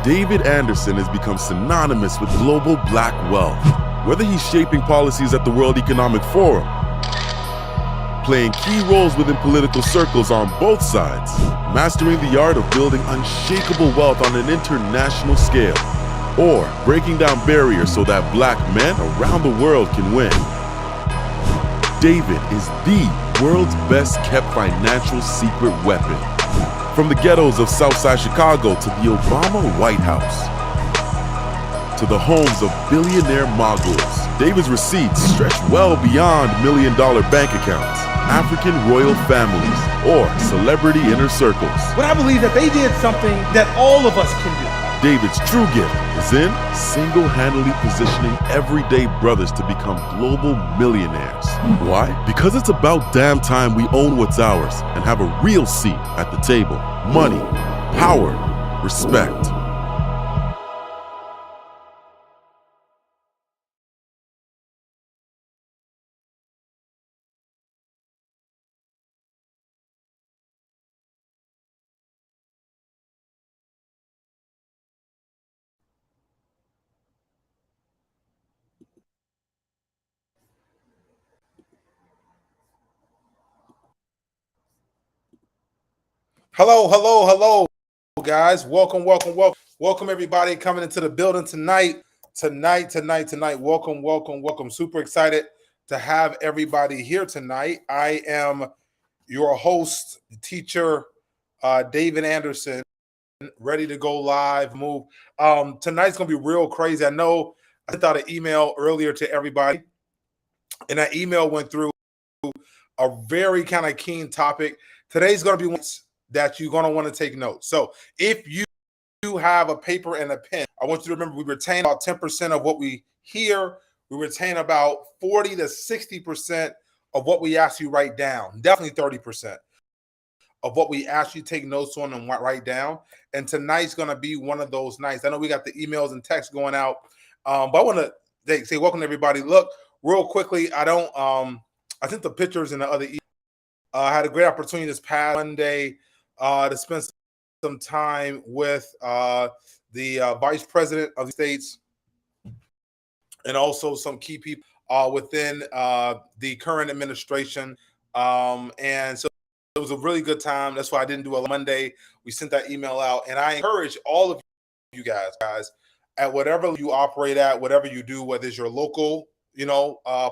David Anderson has become synonymous with global black wealth. Whether he's shaping policies at the World Economic Forum, playing key roles within political circles on both sides, mastering the art of building unshakable wealth on an international scale, or breaking down barriers so that black men around the world can win. David is the world's best kept financial secret weapon. From the ghettos of Southside Chicago to the Obama White House, to the homes of billionaire moguls, David's receipts stretch well beyond million-dollar bank accounts, African royal families, or celebrity inner circles. But I believe that they did something that all of us can do. David's true gift is in single-handedly positioning everyday brothers to become global millionaires. Why? Because it's about damn time we own what's ours and have a real seat at the table. Money, power, respect. Hello, guys. Welcome, everybody coming into the building tonight. Welcome. Super excited to have everybody here tonight. I am your host, teacher, David Anderson, ready to go live. Move. Tonight's gonna be real crazy. I know I sent out an email earlier to everybody, and that email went through a very kind of keen topic. Today's gonna be one that you're gonna want to take notes. So if you have a paper and a pen, I want you to remember we retain about 10% of what we hear. We retain about 40 to 60% of what we actually write down. Definitely 30% of what we actually take notes on and write down. And tonight's going to be one of those nights. I know we got the emails and texts going out, but I want to say welcome to everybody. Look, real quickly, I think the pictures in the other I had a great opportunity this past Monday to spend some time with the vice president of the states and also some key people within the current administration. And so it was a really good time. That's why I didn't do a Monday. We sent that email out. And I encourage all of you guys, at whatever you operate at, whatever you do, whether it's your local,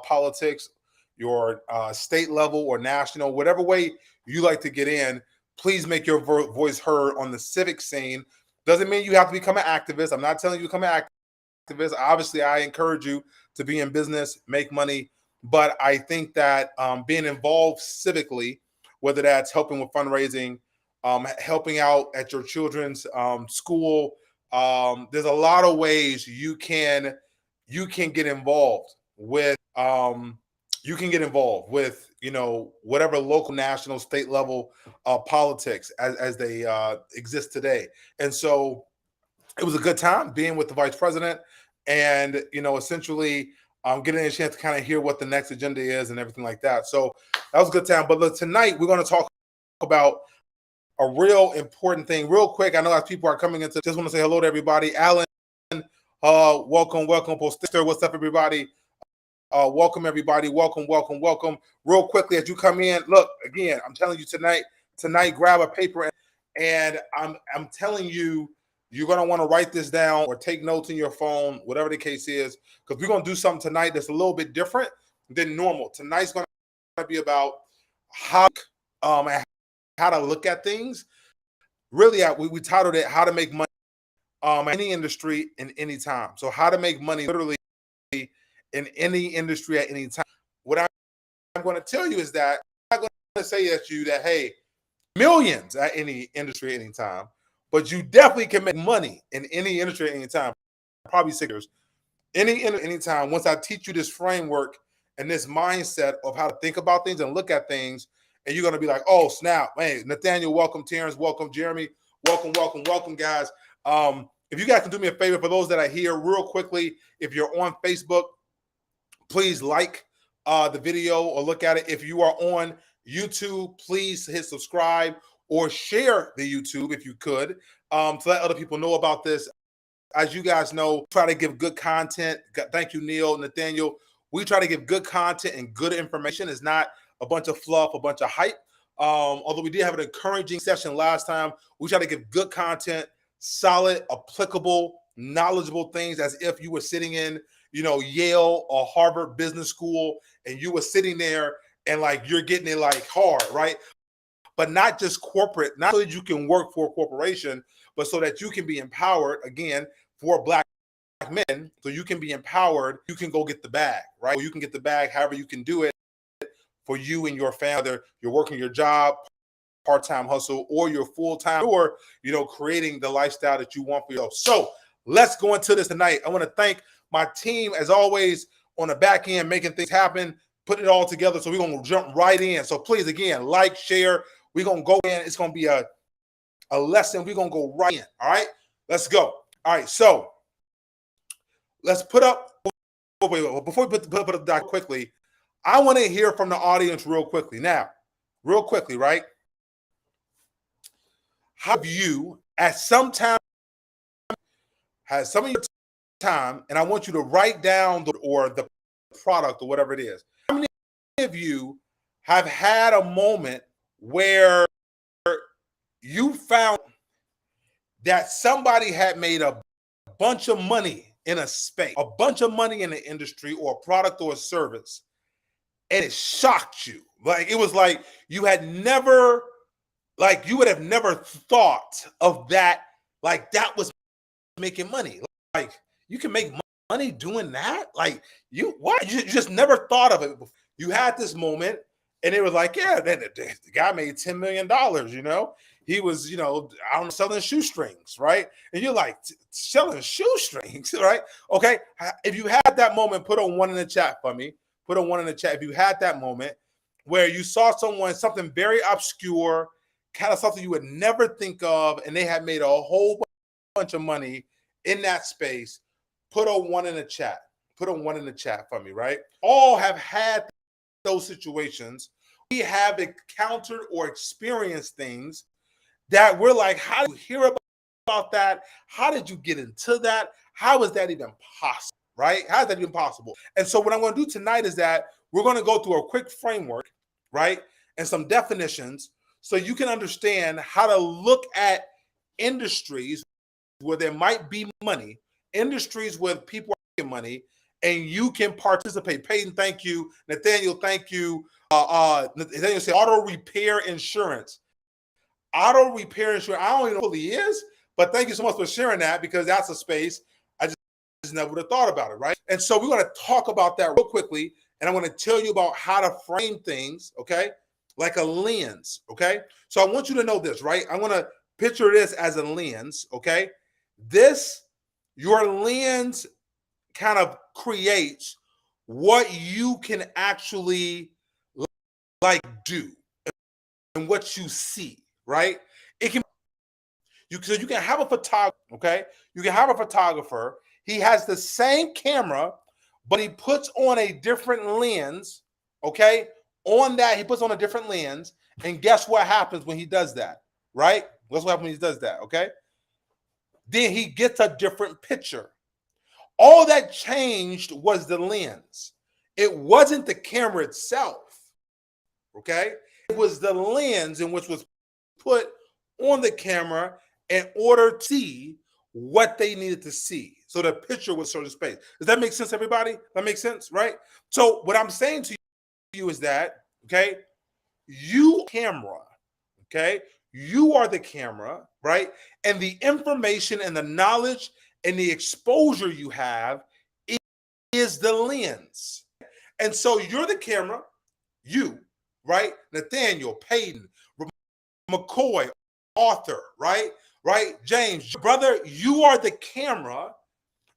politics, your state level or national, whatever way you like to get in, please make your voice heard on the civic scene. Doesn't mean you have to become an activist. I'm not telling you to become an activist. Obviously, I encourage you to be in business, make money. But I think that being involved civically, whether that's helping with fundraising, helping out at your children's school, there's a lot of ways you can get involved with whatever local, national, state level politics as they exist today. And so it was a good time being with the vice president and, essentially getting a chance to kind of hear what the next agenda is and everything like that. So that was a good time. But look, tonight we're going to talk about a real important thing. Real quick, I know as people are coming into, just want to say hello to everybody. Alan, welcome. Poster, what's up, everybody? Welcome, everybody. Welcome. Real quickly, as you come in, look, again, I'm telling you tonight, grab a paper and I'm telling you, you're going to want to write this down or take notes in your phone, whatever the case is, because we're going to do something tonight that's a little bit different than normal. Tonight's going to be about how to look at things. Really, we titled it "How to Make Money in Any Industry in Any Time." So, how to make money literally in any industry at any time. What I'm going to tell you is that I'm not going to say that hey, millions at any industry at any time, but you definitely can make money in any industry at any time. Probably 6 years, any time. Once I teach you this framework and this mindset of how to think about things and look at things, and you're going to be like, oh snap, hey, Nathaniel, welcome, Terrence, welcome, Jeremy, welcome, guys. If you guys can do me a favor, for those that are here, real quickly, if you're on Facebook, please like the video or look at it. If you are on YouTube, please hit subscribe or share the YouTube if you could, to let other people know about this. As you guys know, try to give good content. Thank you, Neil, Nathaniel. We try to give good content and good information. It's not a bunch of fluff, a bunch of hype. Although we did have an encouraging session last time, we try to give good content, solid, applicable, knowledgeable things, as if you were sitting in Yale or Harvard Business School and you were sitting there and like you're getting it like hard, right? But not just corporate, not so that you can work for a corporation, but so that you can be empowered, again, for Black men, so you can be empowered, you can go get the bag, right? Or you can get the bag however you can do it for you and your family. Whether you're working your job, part-time hustle, or you're full-time, or creating the lifestyle that you want for yourself. So let's go into this tonight. I want to thank my team, as always, on the back end, making things happen, putting it all together. So we're going to jump right in. So please, again, like, share. We're going to go in. It's going to be a lesson. We're going to go right in. All right, let's go. All right, so let's put up, before we put the doc quickly, I want to hear from the audience real quickly. Now, real quickly, right? Have you at some time had some of your time, and I want you to write down the product or whatever it is. How many of you have had a moment where you found that somebody had made a bunch of money in a space, a bunch of money in the industry or a product or a service, and it shocked you. Like it was like you had never, like you would have never thought of that, like that was making money. Like you can make money doing that? Like you what? You just never thought of it before. You had this moment and it was like, yeah, the guy made $10 million, you know? He was, you know, I don't know, selling shoestrings, right? And you're like, selling shoestrings, right? Okay. If you had that moment, put a 1 in the chat for me. Put a 1 in the chat. If you had that moment where you saw someone, something very obscure, kind of something you would never think of, and they had made a whole bunch of money in that space, put a 1 in the chat. Put a 1 in the chat for me, right? All have had those situations. We have encountered or experienced things that we're like, how did you hear about that? How did you get into that? How is that even possible, right? How is that even possible? And so what I'm going to do tonight is that we're going to go through a quick framework, right? And some definitions so you can understand how to look at industries where there might be money, industries where people are making money, and you can participate. Peyton, thank you. Nathaniel, thank you. Nathaniel said auto repair insurance. Auto repair insurance. I don't even know who he is, but thank you so much for sharing that because that's a space I just never would have thought about it, right? And so we're going to talk about that real quickly, and I'm going to tell you about how to frame things, okay? Like a lens, okay? So I want you to know this, right? I'm going to picture this as a lens, okay? Your lens kind of creates what you can actually like do and what you see, right? It can so you can have a photographer, okay? You can have a photographer. He has the same camera, but he puts on a different lens, okay? On that, he puts on a different lens, and guess what happens when he does that, right? Guess what happens when he does that, okay? Then he gets a different picture. All that changed was the lens. It wasn't the camera itself, okay? It was the lens in which was put on the camera in order to see what they needed to see. So the picture was sort of space. Does that make sense, everybody? That makes sense, right? So what I'm saying to you is that, okay, you camera, okay? You are the camera, right? And the information and the knowledge and the exposure you have is the lens. And so you're the camera, you, right? Nathaniel, Peyton, McCoy, Arthur, right? James, brother, you are the camera.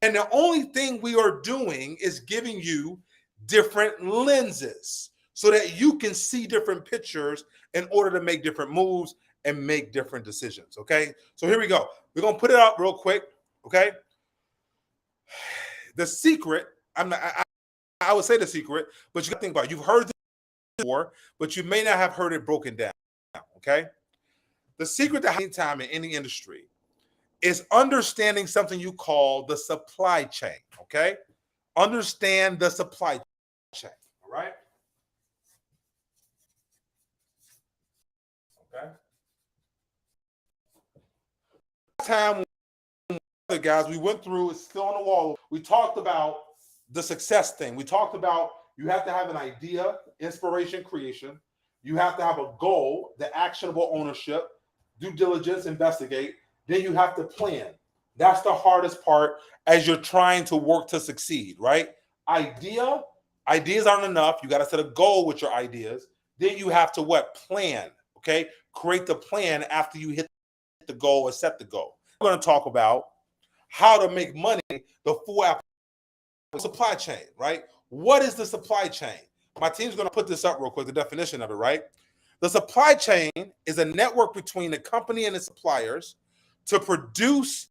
And the only thing we are doing is giving you different lenses so that you can see different pictures in order to make different moves and make different decisions, okay? So here we go. We're going to put it up real quick, okay? The secret, I would say the secret, but you got to think about it. You've heard this before, but you may not have heard it broken down, okay? The secret to high time in any industry is understanding something you call the supply chain, okay? Understand the supply chain, all right? Okay. Time, guys, we went through, it's still on the wall. We talked about the success thing. We talked about you have to have an idea, inspiration, creation. You have to have a goal, the actionable ownership, due diligence, investigate. Then you have to plan. That's the hardest part as you're trying to work to succeed, right? Ideas aren't enough. You got to set a goal with your ideas. Then you have to what? Plan, okay? Create the plan after you hit the goal or set the goal. We're going to talk about how to make money, the full supply chain, right? What is the supply chain? My team's going to put this up real quick, the definition of it, right? The supply chain is a network between the company and the suppliers to produce,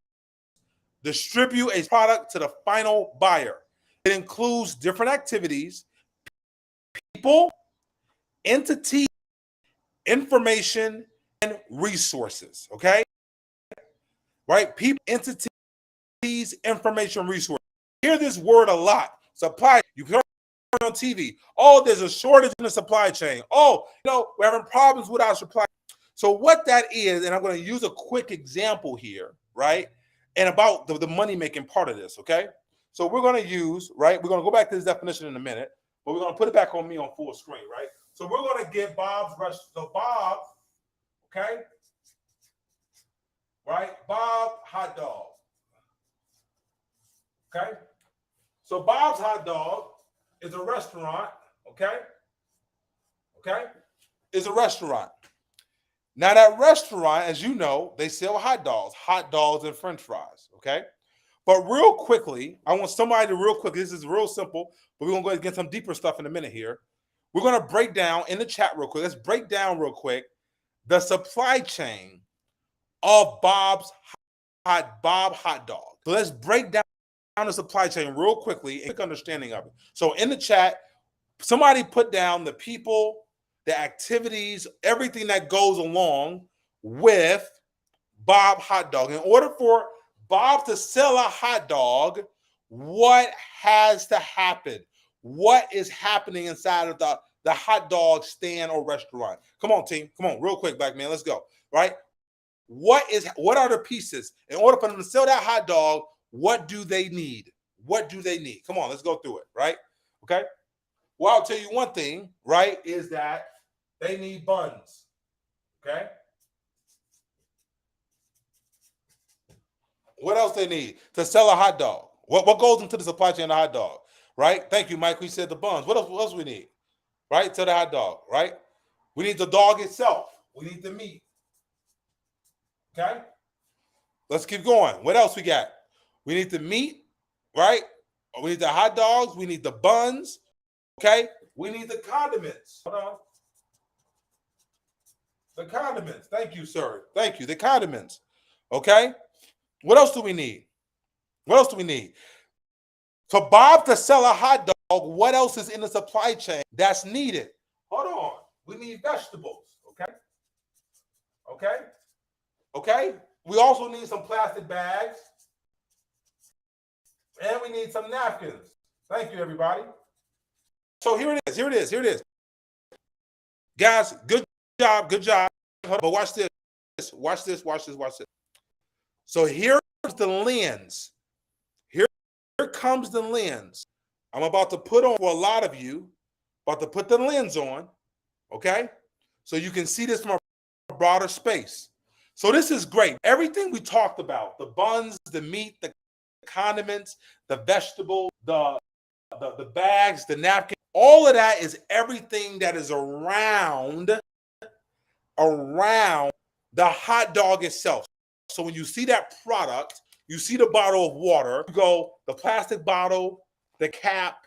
distribute a product to the final buyer. It includes different activities, people, entities, information, and resources, okay? Right? People, entities, information, resources. You hear this word a lot. Supply, you hear it on TV. Oh, there's a shortage in the supply chain. Oh, we're having problems with our supply. So what that is, and I'm going to use a quick example here, right? And about the money-making part of this, okay? So we're going to use, right? We're going to go back to this definition in a minute, but we're going to put it back on me on full screen, right? So we're going to get Bob's restaurant. So Bob, okay? Right? Bob hot dog. Okay? So Bob's hot dog is a restaurant, okay? Okay? Is a restaurant. Now that restaurant, as you know, they sell hot dogs and french fries, okay? But real quickly, I want somebody to real quick, this is real simple, but we're going to go ahead and get some deeper stuff in a minute here. We're going to break down in the chat real quick. Let's break down real quick the supply chain of Bob hot dog. So let's break down the supply chain real quickly, a quick understanding of it. So in the chat, somebody put down the people, the activities, everything that goes along with Bob hot dog. In order for Bob to sell a hot dog, what has to happen? What is happening inside of the hot dog stand or restaurant? Come on, team. Come on, real quick, black man. Let's go. Right? What are the pieces? In order for them to sell that hot dog, what do they need? What do they need? Come on, let's go through it, right? Okay. Well, I'll tell you one thing, right, is that they need buns. Okay. What else they need to sell a hot dog? What goes into the supply chain of a hot dog? Right? Thank you, Mike. We said the buns. What else we need? Right? To the hot dog, right? We need the dog itself. We need the meat. Okay. Let's keep going. What else we got? We need the meat, right? We need the hot dogs. We need the buns. Okay. We need the condiments. Hold on. The condiments. Thank you, sir. Thank you. The condiments. Okay. What else do we need? What else do we need? For Bob to sell a hot dog, what else is in the supply chain that's needed? Hold on. We need vegetables. Okay. Okay. Okay. We also need some plastic bags. And we need some napkins. Thank you, everybody. So here it is. Here it is. Here it is. Guys, good job. Good job. But watch this. Watch this. Watch this. Watch this. So here's the lens. Here comes the lens. I'm about to put on for a lot of you, about to put the lens on, okay? So you can see this from a broader space. So this is great. Everything we talked about, the buns, the meat, the condiments, the vegetables, the bags, the napkin, all of that is everything that is around the hot dog itself. So when you see that product, you see the bottle of water, you go the plastic bottle, the cap,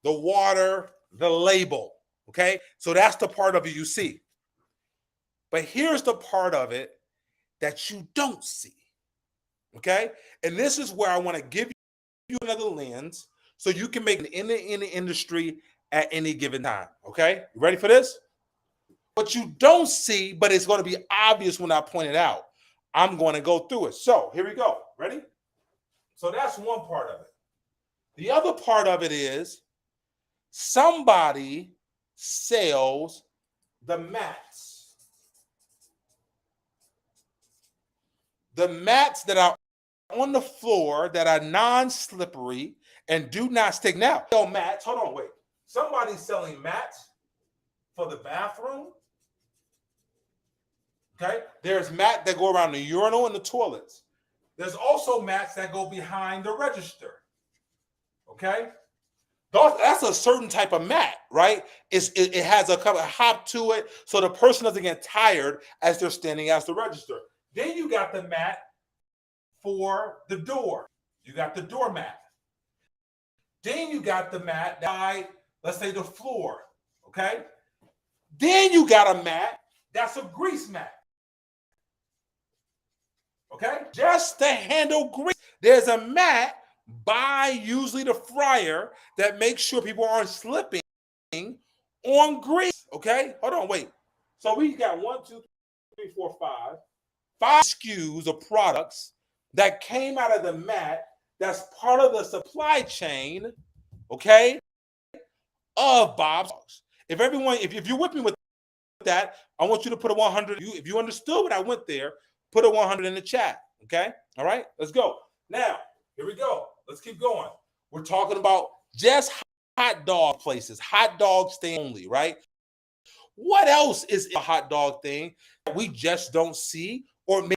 the water, the label, okay? So that's the part of it you see. But here's the part of it that you don't see, okay? And this is where I want to give you another lens so you can make it in the industry at any given time, okay? You ready for this? What you don't see, but it's going to be obvious when I point it out. I'm going to go through it. So here we go. Ready? So that's one part of it. The other part of it is somebody sells the mats. The mats that are on the floor that are non-slippery and do not stick. Now, sell mats. Hold on, wait. Somebody's selling mats for the bathroom. Okay, there's mats that go around the urinal and the toilets. There's also mats that go behind the register. Okay, that's a certain type of mat, right? It has a couple of hop to it, so the person doesn't get tired as they're standing at the register. Then you got the mat for the door. You got the doormat. Then you got the mat by, let's say, the floor. Okay. Then you got a mat that's a grease mat. Okay, just to handle grease. There's a mat by usually the fryer that makes sure people aren't slipping on grease. Okay, hold on, wait. So we got 1, 2, 3, 4, 5 SKUs of products that came out of the mat that's part of the supply chain, okay, of Bob's. If you're with me with that, I want you to put a 100. If you understood what I went there, put a 100 in the chat. Okay. All right. Let's go. Now, here we go. Let's keep going. We're talking about just hot dog places, hot dog stand only, right? What else is a hot dog thing that we just don't see or may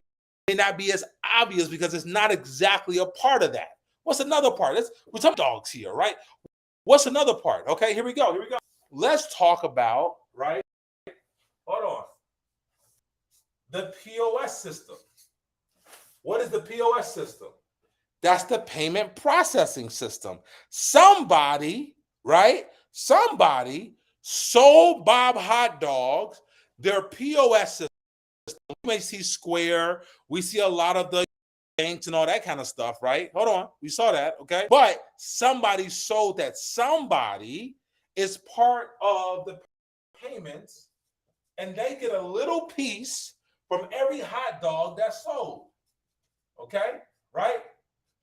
not be as obvious because it's not exactly a part of that? What's another part? We're talking dogs here, right? What's another part? Okay, here we go. Here we go. Let's talk about, right? Hold on. The POS system. What is the POS system? That's the payment processing system. Somebody, right? Somebody sold Bob Hot Dogs their POS system. We may see Square. We see a lot of the banks and all that kind of stuff, right? Hold on. We saw that, okay? But somebody sold that. Somebody is part of the payments, and they get a little piece from every hot dog that's sold, okay? Right?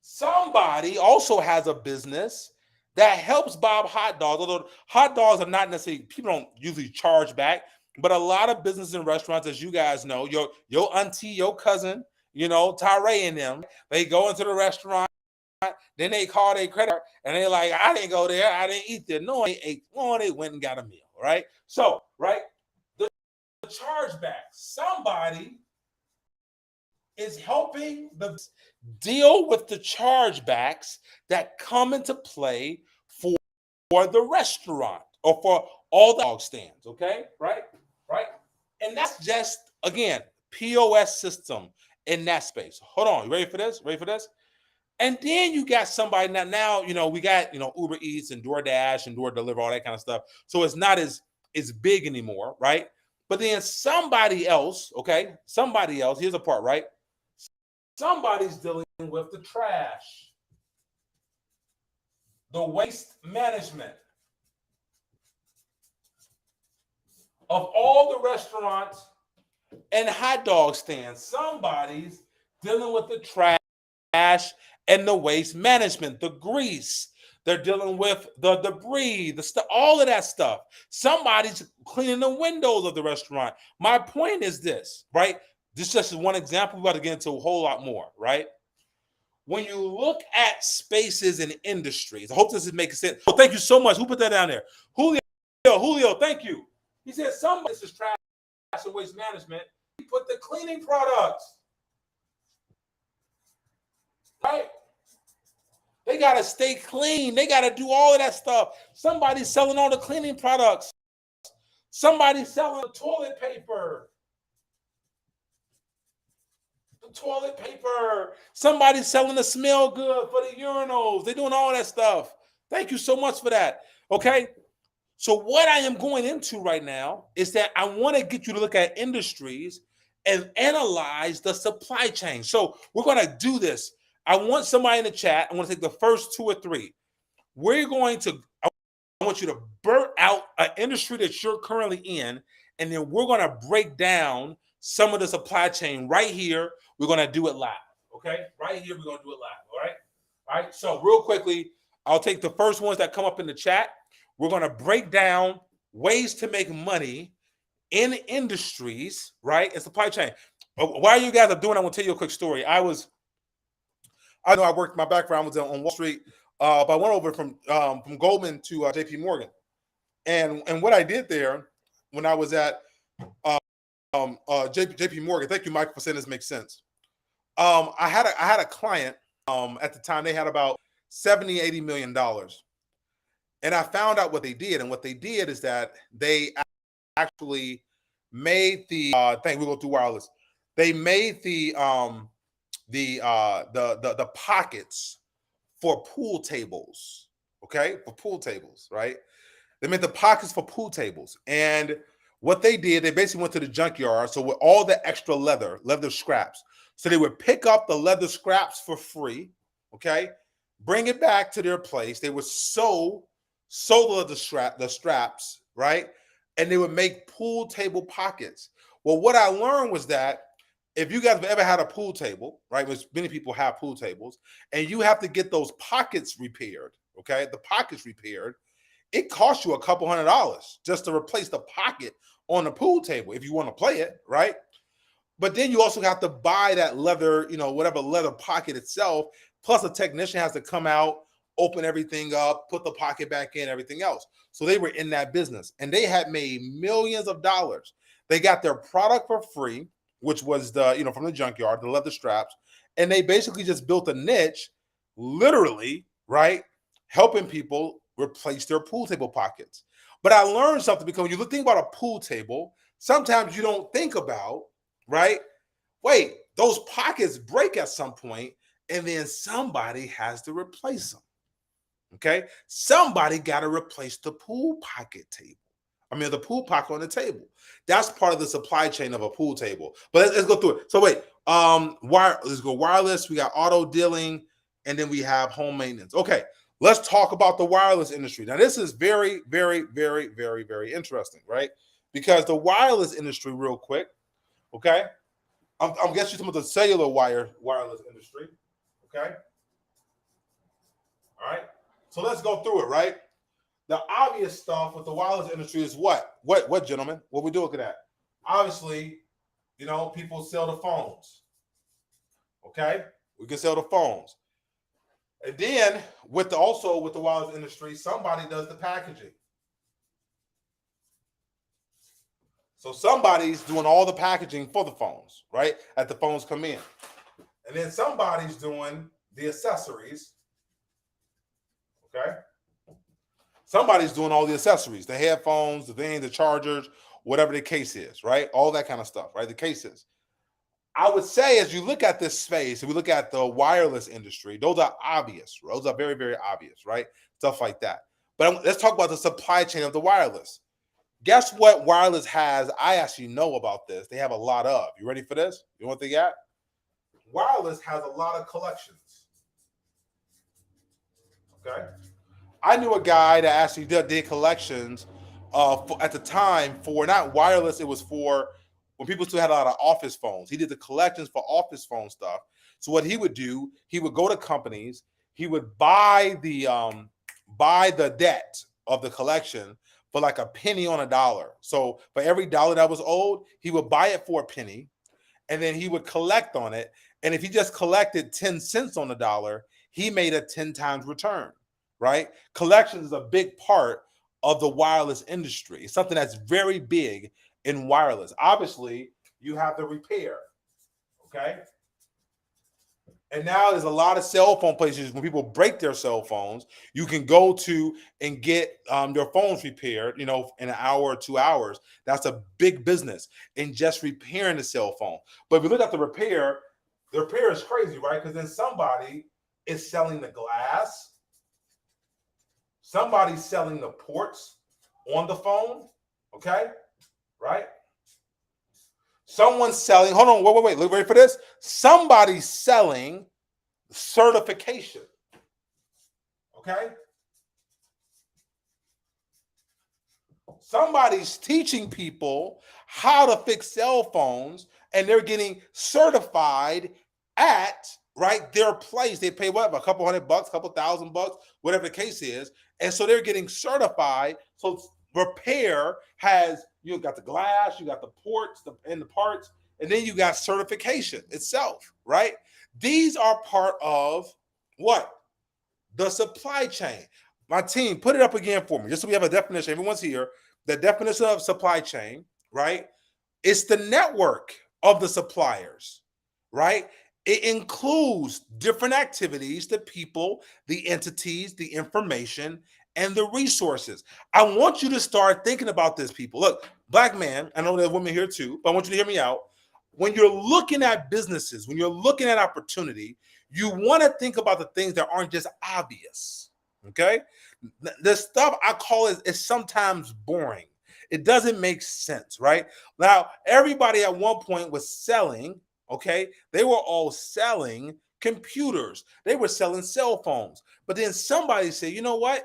Somebody also has a business that helps Bob Hot Dogs, although hot dogs are not necessarily, people don't usually charge back, but a lot of business and restaurants, as you guys know, your auntie, your cousin, Tyree and them, they go into the restaurant, then they call their credit card, and they're like, I didn't go there, I didn't eat there. No, they ate. No, they went and got a meal, right? So, right, the chargeback, somebody is helping the deal with the chargebacks that come into play for the restaurant or for all the dog stands, okay? Right? And that's just, again, POS system in that space. Hold on, you ready for this? And then you got somebody now, we got, Uber Eats and DoorDash and Door Deliver, all that kind of stuff. So it's not as big anymore, right? But then somebody else, here's the part, right? Somebody's dealing with the trash, the waste management of all the restaurants and hot dog stands. Somebody's dealing with the trash and the waste management, the grease. They're dealing with the debris, the stuff, all of that stuff. Somebody's cleaning the windows of the restaurant. My point is this, right? This is just one example. We're about to get into a whole lot more, right? When you look at spaces and industries, I hope this is making sense. Oh, thank you so much. Who put that down there? Julio, thank you. He said somebody, this is trash and waste management. He put the cleaning products, right? They got to stay clean. They got to do all of that stuff. Somebody's selling all the cleaning products. Somebody's selling the toilet paper. Somebody's selling the smell good for the urinals. They're doing all that stuff. Thank you so much for that. Okay. So what I am going into right now is that I want to get you to look at industries and analyze the supply chain. So we're going to do this. I want somebody in the chat. I want to take the first 2 or 3. I want you to burn out an industry that you're currently in, and then we're going to break down some of the supply chain right here. We're going to do it live, okay? Right here, we're going to do it live, all right? All right, so real quickly, I'll take the first ones that come up in the chat. We're going to break down ways to make money in industries, right? And supply chain. While you guys are doing, I'm going to tell you a quick story. I know I worked, my background was on Wall Street, but I went over from Goldman to JP Morgan. And what I did there when I was at JP Morgan, thank you, Michael, for saying this makes sense. I had a client at the time. They had about $70-80 million, and I found out what they did. And what they did is that they actually made the thing. We go through wireless. They made the pockets for pool tables. Okay, for pool tables, right? They made the pockets for pool tables, and what they did, they basically went to the junkyard. So with all the extra leather scraps, so they would pick up the leather scraps for free, okay, bring it back to their place. They would sew the straps, right, and they would make pool table pockets. Well, what I learned was that if you guys have ever had a pool table, right, which many people have pool tables, and you have to get those pockets repaired, okay, the pockets repaired, it costs you a couple $100 just to replace the pocket on the pool table if you want to play it, right? But then you also have to buy that leather, whatever leather pocket itself. Plus, a technician has to come out, open everything up, put the pocket back in, everything else. So they were in that business, and they had made millions of dollars. They got their product for free, which was from the junkyard, the leather straps, and they basically just built a niche, literally, right, helping people replace their pool table pockets. But I learned something, because when you think about a pool table, sometimes you don't think about, right? Wait, those pockets break at some point, and then somebody has to replace them. Okay, somebody got to replace the pool pocket table. The pool pocket on the table. That's part of the supply chain of a pool table. But let's go through it. So wait, let's go wireless. We got auto dealing, and then we have home maintenance. Okay, let's talk about the wireless industry. Now, this is very, very, very, very, very interesting, right? Because the wireless industry, real quick, okay? I'm guessing you're talking about the cellular wireless industry, okay? All right. So let's go through it, right? The obvious stuff with the wireless industry is what? What, gentlemen? What we looking at? Obviously, people sell the phones. Okay? We can sell the phones. And then with the wireless industry, somebody does the packaging. So somebody's doing all the packaging for the phones, right? As the phones come in. And then somebody's doing the accessories. Okay? Somebody's doing all the accessories, the headphones, the thing, the chargers, whatever the case is, right? All that kind of stuff, right? The cases. I would say, as you look at this space, if we look at the wireless industry, those are obvious. Those are very, very obvious, right? Stuff like that. But let's talk about the supply chain of the wireless. Guess what wireless has? I actually know about this. They have a lot of. You ready for this? You know what they got? Wireless has a lot of collections. Okay. I knew a guy that actually did collections at the time for not wireless. It was for when people still had a lot of office phones. He did the collections for office phone stuff. So what he would do, he would go to companies. He would buy the debt of the collection for like a penny on a dollar. So for every dollar that was owed, he would buy it for a penny, and then he would collect on it. And if he just collected 10 cents on the dollar, he made a 10 times return. Right? Collections is a big part of the wireless industry. It's something that's very big in wireless. Obviously, you have the repair. Okay? And now there's a lot of cell phone places when people break their cell phones, you can go to and get your phones repaired, in an hour or 2 hours. That's a big business in just repairing the cell phone. But if you look at the repair is crazy, right? Because then somebody is selling the glass. Somebody's selling the ports on the phone, okay? Right? Someone's selling, hold on, wait, look, ready for this? Somebody's selling certification, okay? Somebody's teaching people how to fix cell phones, and they're getting certified at, right, their place. They pay whatever, a couple $100, couple $1,000, whatever the case is. And so they're getting certified. So repair has, you got the glass, you got the ports and the parts, and then you got certification itself, right? These are part of what? The supply chain. My team, put it up again for me, just so we have a definition. Everyone's here. The definition of supply chain, right? It's the network of the suppliers, right? It includes different activities, the people, the entities, the information, and the resources. I want you to start thinking about this, people. Look, Black man, I know there are women here too, but I want you to hear me out. When you're looking at businesses, when you're looking at opportunity, you want to think about the things that aren't just obvious, okay? The stuff I call is sometimes boring. It doesn't make sense, right? Now, everybody at one point was selling. Okay, they were all selling computers. They were selling cell phones. But then somebody said, you know what?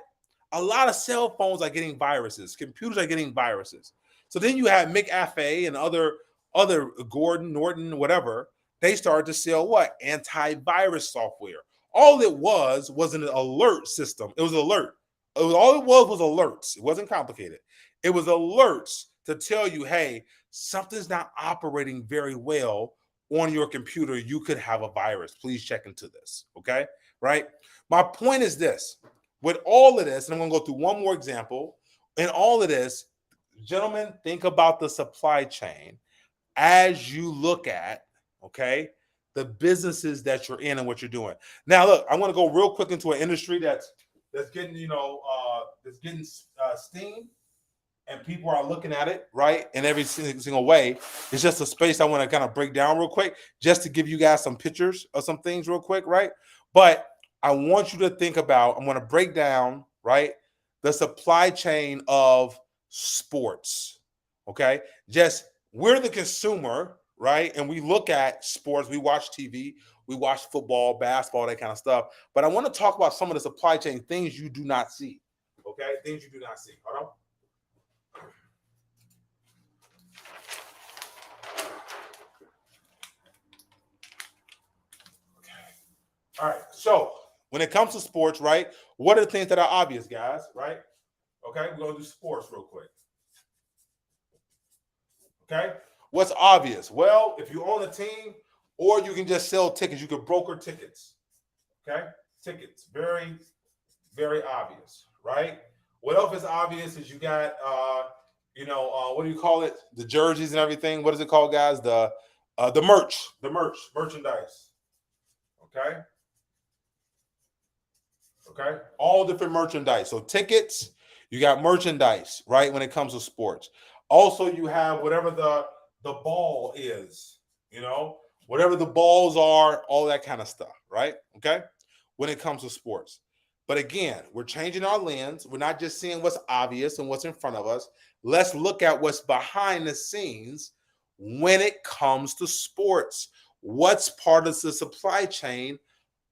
A lot of cell phones are getting viruses. Computers are getting viruses. So then you have McAfee and other Gordon, Norton, whatever. They started to sell what? Antivirus software. All it was an alert system. It was an alert. All it was alerts. It wasn't complicated. It was alerts to tell you, hey, something's not operating very well on your computer. You could have a virus. Please check into this. Okay. Right. My point is this: with all of this, and I'm going to go through one more example. In all of this, gentlemen, think about the supply chain as you look at, okay, the businesses that you're in and what you're doing. Now, look, I'm going to go real quick into an industry that's getting, steam, and people are looking at it, right, in every single way. It's just a space I want to kind of break down real quick, just to give you guys some pictures of some things real quick, right? But I want you to think about, I'm going to break down, right, the supply chain of sports, okay? Just we're the consumer, right? And we look at sports, we watch TV, we watch football, basketball, that kind of stuff. But I want to talk about some of the supply chain things you do not see, okay? Things you do not see. Hold on. All right. So when it comes to sports, right, what are the things that are obvious, guys, right? Okay, we're going to do sports real quick. Okay, what's obvious? Well, if you own a team, or you can just sell tickets, you can broker tickets. Okay, tickets, very, very obvious, right? What else is obvious is you got, what do you call it? The jerseys and everything. What is it called, guys? The merchandise. Okay. Okay, all different merchandise. So tickets, you got merchandise, right? When it comes to sports, also you have whatever the ball is, whatever the balls are, all that kind of stuff, right? Okay, when it comes to sports. But again, we're changing our lens. We're not just seeing what's obvious and what's in front of us. Let's look at what's behind the scenes when it comes to sports. What's part of the supply chain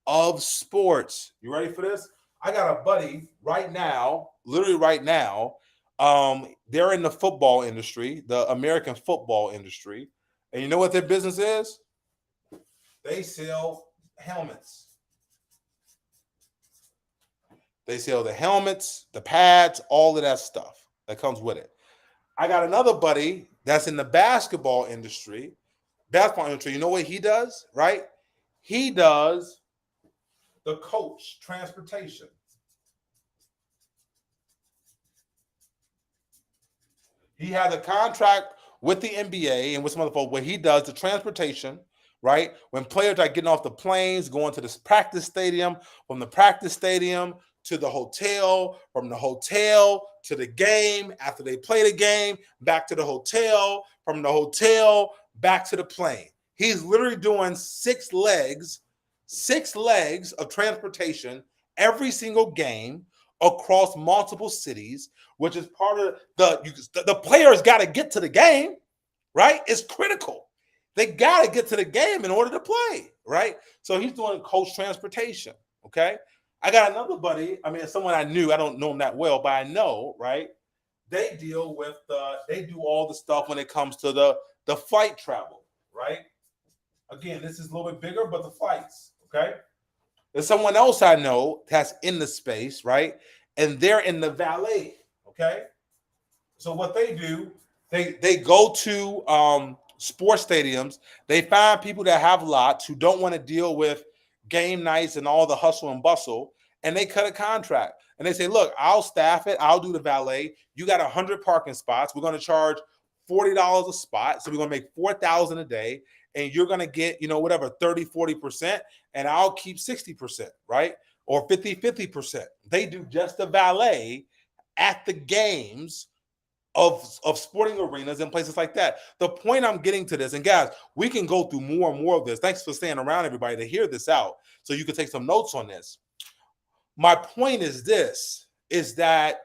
of sports? You ready for this? I got a buddy right now, literally right now. They're in the football industry, the American football industry. And you know what their business is? They sell helmets. They sell the helmets, the pads, all of that stuff that comes with it. I got another buddy that's in the basketball industry. You know what he does, right? He does the coach transportation. He has a contract with the NBA and with some other folks where he does the transportation, right? When players are getting off the planes, going to this practice stadium, from the practice stadium to the hotel, from the hotel to the game, after they play the game, back to the hotel, from the hotel, back to the plane. He's literally doing six legs of transportation every single game across multiple cities, which is part of the players got to get to the game, right? It's critical. They got to get to the game in order to play, right? So he's doing coach transportation, okay? I got another buddy, someone I knew, I don't know him that well, but I know, right? They deal with, they do all the stuff when it comes to the flight travel, right? Again, this is a little bit bigger, but the flights, okay? There's someone else I know that's in the space, right? And they're in the valet, okay? So what they do, they go to sports stadiums. They find people that have lots who don't want to deal with game nights and all the hustle and bustle, and they cut a contract. And they say, look, I'll staff it. I'll do the valet. You got 100 parking spots. We're going to charge $40 a spot. So we're going to make $4,000 a day. And you're going to get, 30, 40%, and I'll keep 60%, right? Or 50%. They do just the valet at the games of sporting arenas and places like that. The point I'm getting to this, and guys, we can go through more and more of this. Thanks for staying around, everybody, to hear this out so you can take some notes on this. My point is this, is that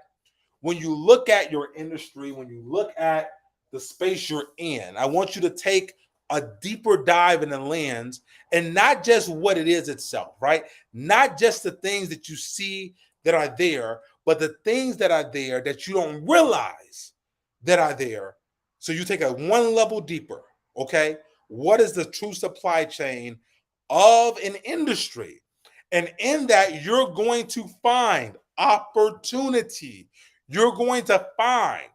when you look at your industry, when you look at the space you're in, I want you to take a deeper dive in the lens, and not just what it is itself, right? Not just the things that you see that are there, but the things that are there that you don't realize that are there. So you take it one level deeper, okay? What is the true supply chain of an industry? And in that, you're going to find opportunity. You're going to find,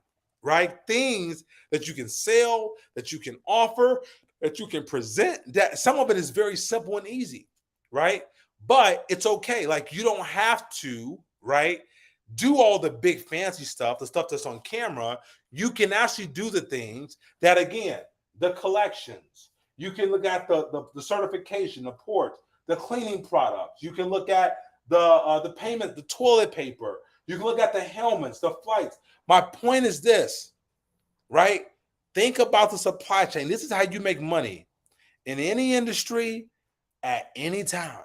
right? Things that you can sell, that you can offer, that you can present. That some of it is very simple and easy, right? But it's okay. Like you don't have to, right? Do all the big fancy stuff, the stuff that's on camera. You can actually do the things that, again, the collections. You can look at the certification, the ports, the cleaning products. You can look at the payment, the toilet paper. You can look at the helmets, the flights. My point is this, right? Think about the supply chain. This is how you make money in any industry at any time,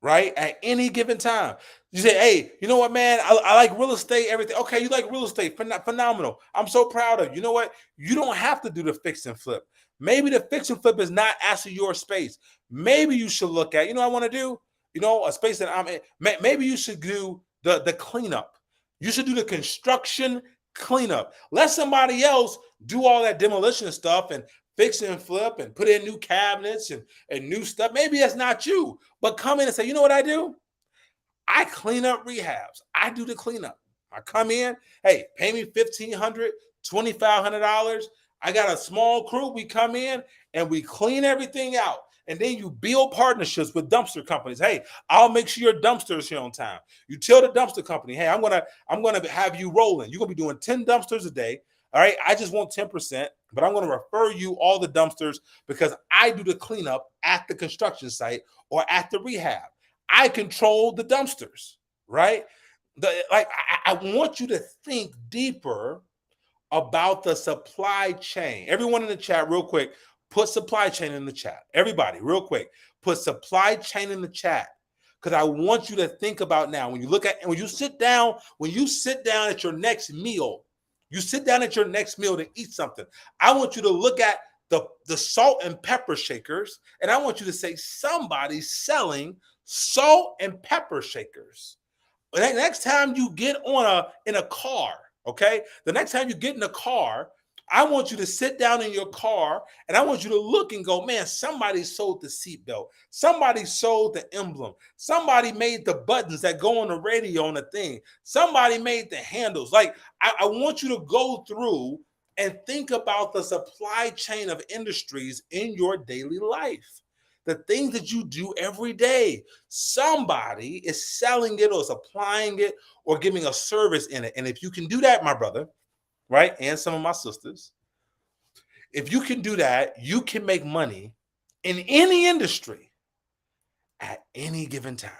right? At any given time. You say, hey, you know what, man? I like real estate, everything. Okay, you like real estate. Phenomenal. I'm so proud of you. You know what? You don't have to do the fix and flip. Maybe the fix and flip is not actually your space. Maybe you should look at, I want to do, a space that I'm in. Maybe you should do the cleanup. You should do the construction cleanup. Let somebody else do all that demolition stuff and fix and flip and put in new cabinets and new stuff. Maybe that's not you, but come in and say, you know what I do? I clean up rehabs. I do the cleanup. I come in, hey, pay me $1,500, $2,500. I got a small crew. We come in and we clean everything out. And then you build partnerships with dumpster companies. Hey, I'll make sure your dumpster is here on time. You tell the dumpster company, hey, I'm gonna have you rolling. You're gonna be doing 10 dumpsters a day. All right, I just want 10%, but I'm going to refer you all the dumpsters because I do the cleanup at the construction site or at the rehab. I control the dumpsters, right? I want you to think deeper about the supply chain. Everyone in the chat, real quick, put supply chain in the chat. Everybody, real quick, put supply chain in the chat. Because I want you to think about now, when you sit down at your next meal, to eat something. I want you to look at the salt and pepper shakers, and I want you to say, somebody's selling salt and pepper shakers. The next time you get in a car, okay? The next time you get in a car, I want you to sit down in your car and I want you to look and go, man, somebody sold the seatbelt. Somebody sold the emblem. Somebody made the buttons that go on the radio on the thing. Somebody made the handles. Like, I want you to go through and think about the supply chain of industries in your daily life. The things that you do every day. Somebody is selling it or supplying it or giving a service in it. And if you can do that, my brother, right, and some of my sisters, if you can do that, you can make money in any industry at any given time.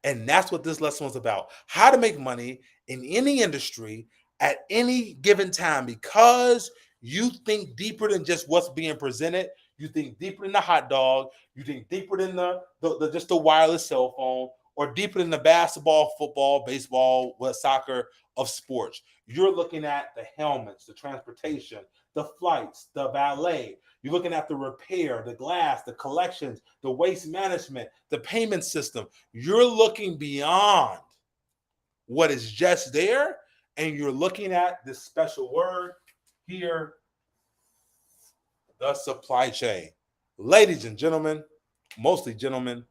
And that's what this lesson was about. How to make money in any industry at any given time, because you think deeper than just what's being presented. You think deeper than the hot dog. You think deeper than just the wireless cell phone, or deeper than the basketball, football, baseball, soccer of sports. You're looking at the helmets, the transportation, the flights, the valet. You're looking at the repair, the glass, the collections, the waste management, the payment system. You're looking beyond what is just there, and you're looking at this special word here, the supply chain. Ladies and gentlemen, mostly gentlemen,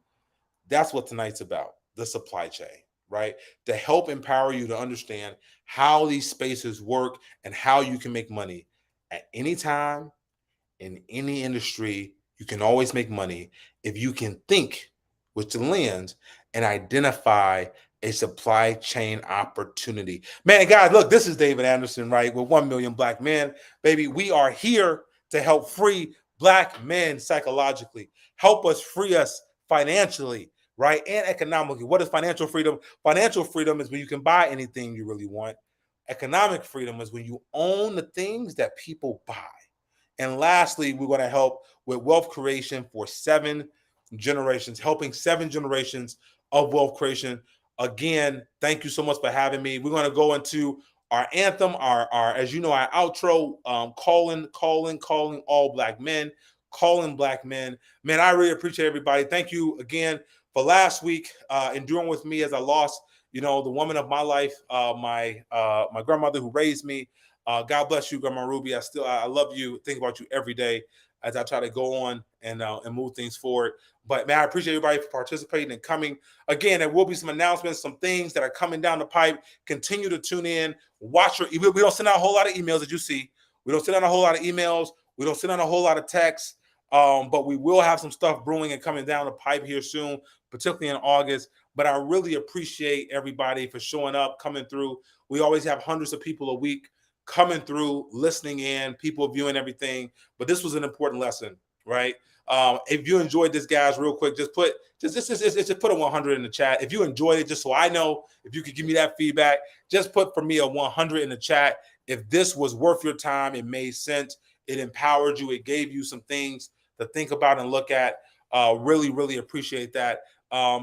that's what tonight's about, the supply chain, right? To help empower you to understand how these spaces work and how you can make money at any time, in any industry. You can always make money if you can think with the lens and identify a supply chain opportunity. Man, guys, look, this is David Anderson, right? With 1 Million Black Men. Baby, we are here to help free Black men psychologically, help us free us financially, right? And economically. What is financial freedom? Financial freedom is when you can buy anything you really want. Economic freedom is when you own the things that people buy. And lastly, we're going to help with wealth creation for 7 generations, helping 7 generations of wealth creation. Again, thank you so much for having me. We're going to go into our anthem, our as you know, our outro, calling all Black men, calling Black men. Man, I really appreciate everybody. Thank you again for last week, enduring with me as I lost, the woman of my life, my grandmother who raised me. God bless you, Grandma Ruby. I love you. Think about you every day. as I try to go on and move things forward. But man, I appreciate everybody for participating and coming. Again, there will be some announcements, some things that are coming down the pipe. Continue to tune in. Watch your. We don't send out a whole lot of emails, as you see. We don't send out a whole lot of emails. We don't send out a whole lot of texts. But we will have some stuff brewing and coming down the pipe here soon, particularly in August. But I really appreciate everybody for showing up, coming through. We always have hundreds of people a week coming through, listening in, people viewing everything. But this was an important lesson, right? If you enjoyed this, guys, real quick, just put a 100 in the chat. If you enjoyed it, just so I know, if you could give me that feedback, just put for me a 100 in the chat. If this was worth your time, it made sense, it empowered you, it gave you some things to think about and look at. Really, really appreciate that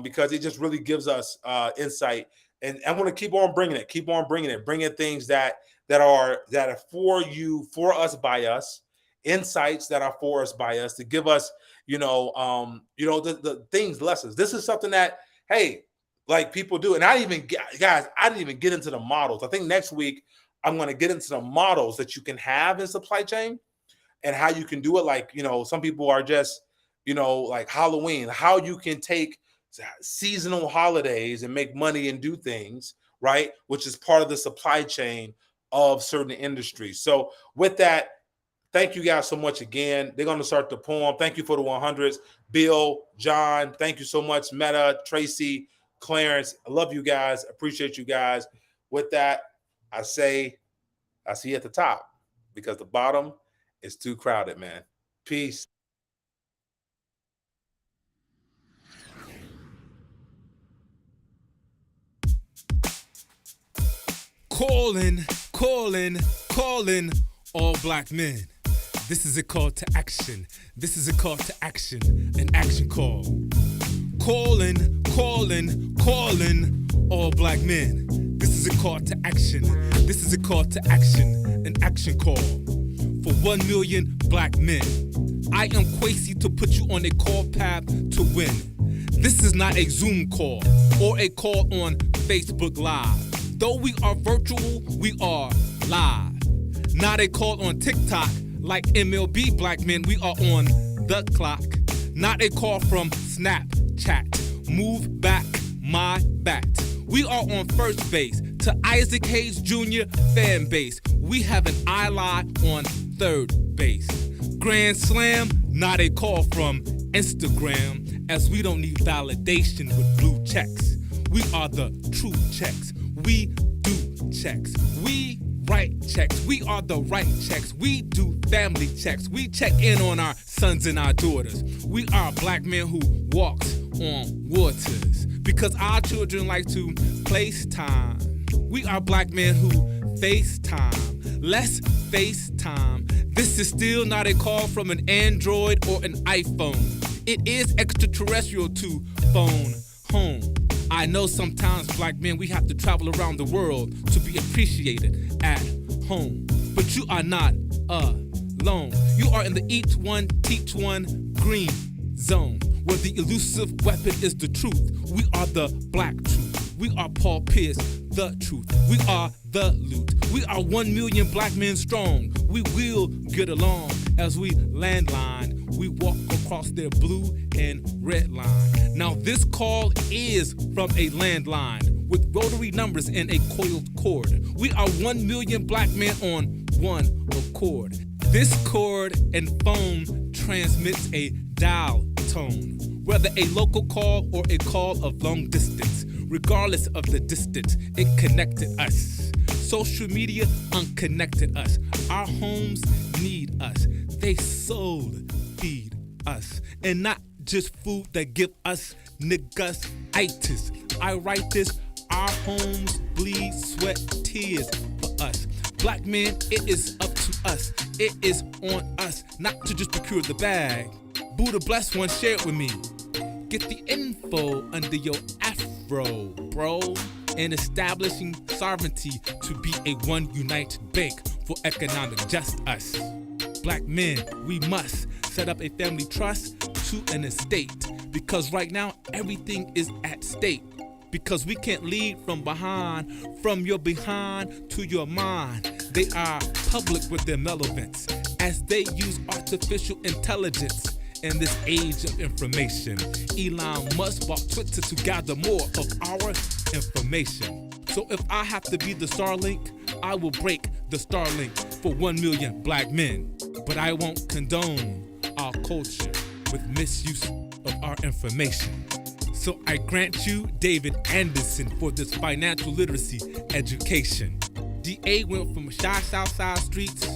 because it just really gives us insight. And I want to keep on bringing it, bringing things that are for you, for us, by us, insights that are for us, by us, to give us, the things, lessons. This is something that, hey, like people do. And I didn't even get into the models. I think next week I'm going to get into the models that you can have in supply chain and how you can do it. Like, some people are just, like Halloween, how you can take seasonal holidays and make money and do things, right? Which is part of the supply chain of certain industries. So with that, thank you guys so much again. They're going to start the poem. Thank you for the 100s. Bill, John, thank you so much. Meta, Tracy, Clarence, I love you guys. Appreciate you guys. With that, I see you at the top because the bottom is too crowded, man. Peace. Calling all black men. This is a call to action. This is a call to action. An action call. Calling all black men. This is a call to action. This is a call to action. An action call for 1 million black men. I am Kwesi to put you on a call path to win. This is not a Zoom call or a call on Facebook Live. Though we are virtual, we are live. Not a call on TikTok like MLB black men, we are on the clock. Not a call from Snapchat. Move back my bat. We are on first base to Isaac Hayes Jr. fan base. We have an eye on third base. Grand Slam, not a call from Instagram, as we don't need validation with blue checks. We are the true checks. We do checks. We write checks. We are the right checks. We do family checks. We check in on our sons and our daughters. We are black men who walks on waters because our children like to place time. We are black men who FaceTime. Let's FaceTime. This is still not a call from an Android or an iPhone. It is extraterrestrial to phone home. I know sometimes black men, we have to travel around the world to be appreciated at home. But you are not alone. You are in the each one, teach one green zone, where the elusive weapon is the truth. We are the black truth. We are Paul Pierce, the truth. We are the loot. We are 1 million black men strong. We will get along as we landline. We walk across their blue and red line. Now this call is from a landline with rotary numbers and a coiled cord. We are 1 million black men on one accord. This cord and phone transmits a dial tone, whether a local call or a call of long distance. Regardless of the distance, it connected us. Social media unconnected us. Our homes need us. They soul feed us. And not just food that give us niggas-itis. I write this, our homes bleed, sweat, tears for us. Black men, it is up to us. It is on us, not to just procure the bag. Buddha bless one, share it with me. Get the info under your afro, bro. And establishing sovereignty to be a one united bank for economic just us. Black men, we must set up a family trust to an estate, because right now everything is at stake. Because we can't lead from behind, from your behind to your mind. They are public with their relevance. as they use artificial intelligence in this age of information. Elon Musk bought Twitter to gather more of our information. So if I have to be the Starlink, I will break the Starlink for 1 million black men. But I won't condone our culture with misuse of our information. So I grant you David Anderson for this financial literacy education. DA went from shy Southside streets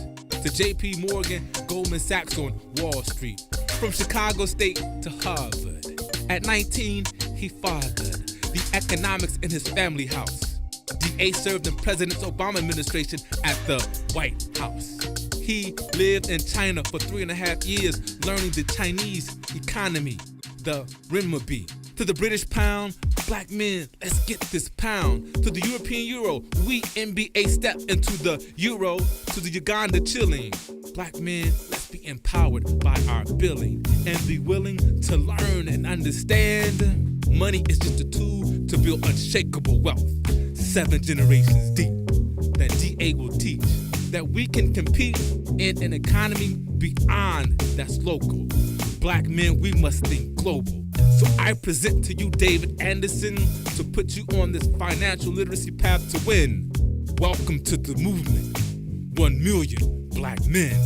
to JP Morgan, Goldman Sachs on Wall Street. From Chicago State to Harvard. At 19, he fathered the economics in his family house. DA served in President Obama administration at the White House. He lived in China for 3.5 years, learning the Chinese economy, the renminbi. To the British pound, black men, let's get this pound. To the European euro, we NBA step into the euro. To the Uganda chilling, black men, let's be empowered by our billing and be willing to learn and understand. Money is just a tool to build unshakable wealth. 7 generations deep that DA will teach that we can compete in an economy beyond that's local. Black men, we must think global. So I present to you David Anderson to put you on this financial literacy path to win. Welcome to the movement. 1 million black men.